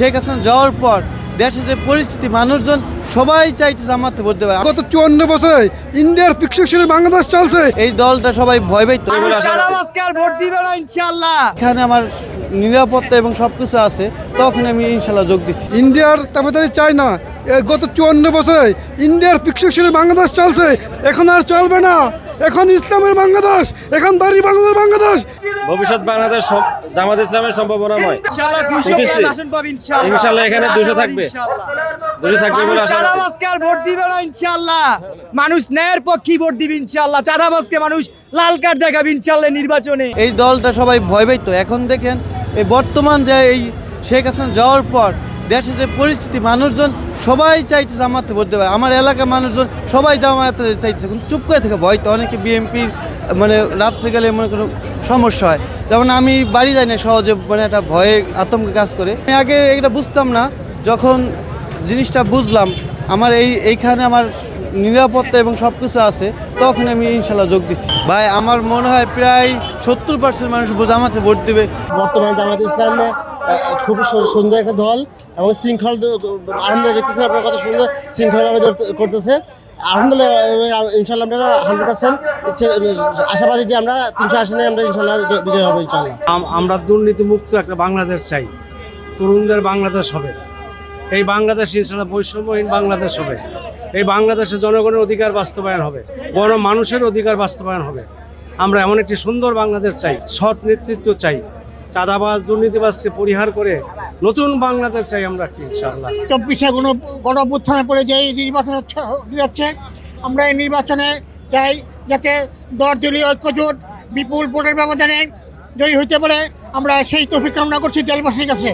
শেখ হাসিনা যাওয়ার পর দেশের যে পরিস্থিতি, মানুষজন সবাই চাইতে জামাতে ভোট দেবে। গত 54 বছরে ইন্ডিয়ার ফিক্সেশনে বাংলাদেশ চলছে। এই দলটা সবাই ভয় পাইতো। ভোট দিবে না ইনশাআল্লাহ। এখানে আমার নিরাপত্তা এবং সবকিছু আছে, তখন আমি ইনশাল্লাহ যোগ দিচ্ছি। ইন্ডিয়ার তাবেদারি চাই না। গত 54 বছরে ইন্ডিয়ার ফিক্সেশনে বাংলাদেশ চলছে, এখন আর চলবে না। এখন ইসলামের বাংলাদেশ, এখন দাঁড়ি বাংলার বাংলাদেশ। ভবিষ্যৎ বাংলাদেশ জামাত ইসলামের সম্ভাবনাময়। ইনশাআল্লাহ 200 আসন পাবে ইনশাআল্লাহ। ইনশাআল্লাহ এখানে 200 থাকবে। 200 থাকবে বলে আশা করি। চাঁদাবাজকে আর ভোট দিবে না ইনশাআল্লাহ। মানুষ ন্যায়ের পক্ষে ভোট দিবে ইনশাআল্লাহ। চাঁদাবাজকে মানুষ লাল কার্ড দেখাবে ইনশাআল্লাহ নির্বাচনে। এই দলটা সবাই ভয় পাইতো। এখন দেখেন এই বর্তমান যে এই শেখ হাসিনা যাওয়ার পর দেশের যে পরিস্থিতি, মানুষজন সবাই চাইতে জামাতে ভোট দেবে। আমার এলাকার মানুষজন সবাই জামাতে চাইতেছে, কিন্তু চুপ করে থেকে ভয় তো। অনেকে বিএনপির মানে রাত্রে গেলে মনে কোনো সমস্যা হয়, যেমন আমি বাড়ি যাই না সহজে, মানে একটা ভয়ে আতঙ্কে কাজ করে। আমি আগে এটা বুঝতাম না, যখন জিনিসটা বুঝলাম, আমার এইখানে আমার নিরাপত্তা এবং সব কিছু আছে, তখন আমি ইনশাল্লাহ যোগ দিচ্ছি। ভাই আমার মনে হয় প্রায় 70% মানুষ জামাতে ভোট দেবে। বর্তমানে জামাত ইসলামে খুব সুন্দর একটা দল এবং শৃঙ্খল আলহামদুলিল্লাহ দেখতেছেন আপনারা কত সুন্দর শৃঙ্খলভাবে করতেছে। আলহামদুলিল্লাহ ইনশাল্লাহ আমরা 100% আশাবাদী যে আমরা 300 আসনে আমরা ইনশাল্লাহ বিজয় হবো ইনশাল্লাহ। আমরা দুর্নীতিমুক্ত একটা বাংলাদেশ চাই, তরুণদের বাংলাদেশ হবে। এই বাংলাদেশ ইনশাল্লাহ বৈষম্যহীন বাংলাদেশ হবে। এই বাংলাদেশে জনগণের অধিকার বাস্তবায়ন হবে, মানুষের অধিকার বাস্তবায়ন হবে। আমরা এমন একটি সুন্দর বাংলাদেশ চাই, সৎ নেতৃত্ব চাই, চাঁদাবাজ দুর্নীতিবাজকে পরিহার করে নতুন বাংলাদেশ চাই আমরা একটি ইনশাআল্লাহ। 24 কোনো গণ অভ্যুত্থানের পরে যে নির্বাচন হতে যাচ্ছে, আমরা এই নির্বাচনে চাই যাতে দলীয় ঐক্যজোট বিপুল ভোটের ব্যবধানে জয়ী হইতে পারে। আমরা সেই তৌফিক কামনা করছি দেশবাসীর কাছে।